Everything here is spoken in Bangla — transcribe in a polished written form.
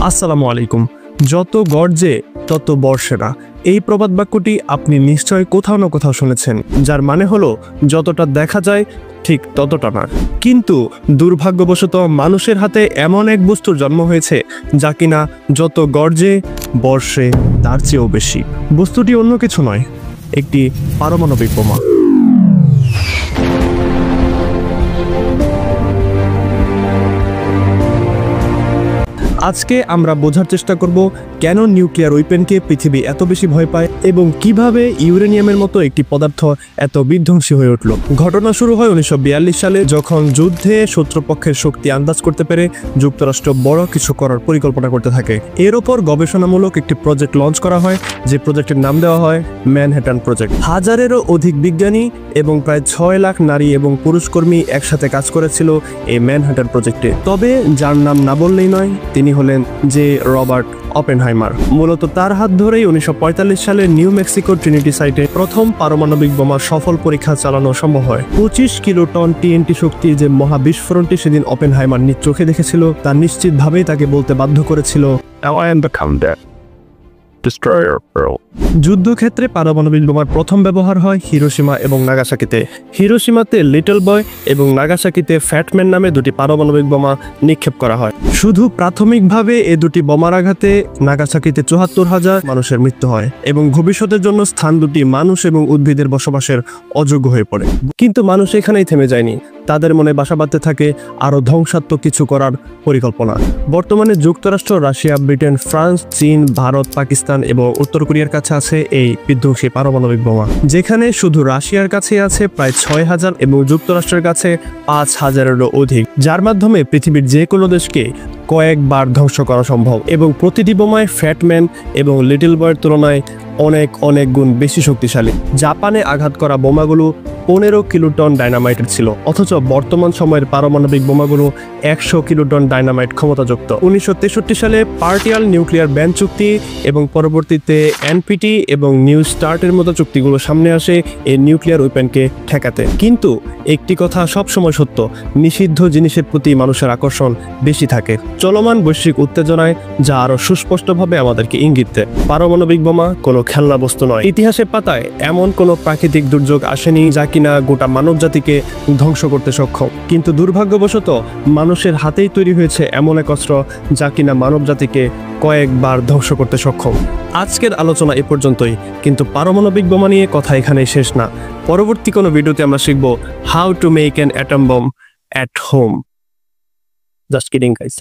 আসসালামু আলাইকুম। যত গর্জে তত বর্ষে না, এই প্রবাদ বাক্যটি আপনি নিশ্চয় কোথাও না কোথাও শুনেছেন, যার মানে হলো যতটা দেখা যায় ঠিক ততটা না। কিন্তু দুর্ভাগ্যবশত মানুষের হাতে এমন এক বস্তুর জন্ম হয়েছে যা কিনা যত গর্জে বর্ষে তার চেয়েও বেশি। বস্তুটি অন্য কিছু নয়, একটি পারমাণবিক বোমা। আজকে আমরা বোঝার চেষ্টা করব কেন নিউক্লিয়ার ওয়েপেনকে পৃথিবী এত বেশি ভয় পায় এবং কিভাবে ইউরেনিয়ামের মতো একটি পদার্থ এত বিধ্বংসী হয়ে উঠল। ঘটনা শুরু হয় 1942 সালে, যখন যুদ্ধে শত্রুপক্ষের শক্তি আন্দাজ করতে পেরে যুক্তরাষ্ট্র বড় কিছু করার পরিকল্পনা করতে থাকে। এর ওপর গবেষণামূলক একটি প্রজেক্ট লঞ্চ করা হয়, যে প্রজেক্টের নাম দেওয়া হয় ম্যানহাটন প্রজেক্ট। হাজারেরও অধিক বিজ্ঞানী এবং প্রায় 6 লাখ নারী এবং পুরুষ কর্মী একসাথে কাজ করেছিল এই ম্যানহাটন প্রজেক্টে। তবে যার নাম না বললেই নয়, তিনি হলেন যে রবার্ট অপেনহাইমার। মূলত তার হাত ধরেই 1945 সালে নিউ মেক্সিকোর ট্রিনিটি সাইটে প্রথম পারমাণবিক বোমার সফল পরীক্ষা চালানো সম্ভব হয়। 25 কিলোটন টিএনটি শক্তির যে মহাবিস্ফোরণটি সেদিন অপেনহাইমার নিজ চোখে দেখেছিল, তা নিশ্চিতভাবেই তাকে বলতে বাধ্য করেছিল, I am the Countess, Destroyer Pearl. যুদ্ধক্ষেত্রে পারমাণবিক বোমার প্রথম ব্যবহার হয় হিরোশিমা এবং নাগাসাকিতে। হিরোশিমাতে লিটল বয় এবং নাগাসাকিতে ফ্যাটম্যান নামে দুটি পারমাণবিক বোমা নিক্ষেপ করা হয়। শুধু প্রাথমিকভাবে এ দুটি বোমার আঘাতে নাগাসাকিতে 74,000 মানুষের মৃত্যু হয় এবং ভবিষ্যতের জন্য স্থান দুটি মানুষ এবং উদ্ভিদের বসবাসের অযোগ্য হয়ে পড়ে। কিন্তু মানুষ এখানেই থেমে যায়নি, তাদের মনে বাসা বাঁধতে থাকে আরও ধ্বংসাত্মক কিছু করার পরিকল্পনা। বর্তমানে যুক্তরাষ্ট্র, রাশিয়া, ব্রিটেন, ফ্রান্স, চীন, ভারত, পাকিস্তান এবং উত্তর কোরিয়ার কাছে আছে এই বিধ্বংসী পারমাণবিক বোমা, যেখানে শুধু রাশিয়ার কাছে আছে প্রায় 6,000 এবং যুক্তরাষ্ট্রের কাছে 5,000-এরও অধিক, যার মাধ্যমে পৃথিবীর যে কোনো দেশকে কয়েকবার ধ্বংস করা সম্ভব। এবং প্রতিটি বোমায় ফ্যাটম্যান এবং লিটল বয়ের তুলনায় অনেক গুণ বেশি শক্তিশালী। জাপানে আঘাত করা বোমাগুলো 15 কিলোটন ডায়নামাইটের ছিল, অথচ বর্তমান সময়ের পারমাণবিক বোমাগুলো 100 কিলোটন ডায়নামাইট ক্ষমতাযুক্ত। 1963 সালে পার্টিয়াল নিউক্লিয়ার ব্যান চুক্তি এবং পরবর্তীতে এনপিটি এবং নিউ স্টার্টের মতো চুক্তিগুলো সামনে আসে এই নিউক্লিয়ার ওয়েপেনকে ঠেকাতে। কিন্তু একটি কথা সবসময় সত্য, নিষিদ্ধ জিনিসের প্রতি মানুষের আকর্ষণ বেশি থাকে চলমান বৈশ্বিক উত্তেজনায়, যা আরো সুস্পষ্টভাবে আমাদেরকে ইঙ্গিত দেয় পারমাণবিক বোমা কোনো খেলনা বস্তু নয়। ইতিহাসের পাতায় এমন কোনো প্রাকৃতিক দুর্যোগ আসেনি যা কিনা গোটা মানব জাতিকে ধ্বংস করতে সক্ষম, কিন্তু দুর্ভাগ্যবশত মানুষের হাতেই তৈরি হয়েছে এমন এক অস্ত্র যা কিনা মানব জাতিকে কয়েকবার ধ্বংস করতে সক্ষম। আজকের আলোচনা এ পর্যন্তই, কিন্তু পারমাণবিক বোমা নিয়ে কথা এখানেই শেষ না। পরবর্তী কোনো ভিডিওতে আমরা শিখব how to make an atom bomb at home. Just kidding guys.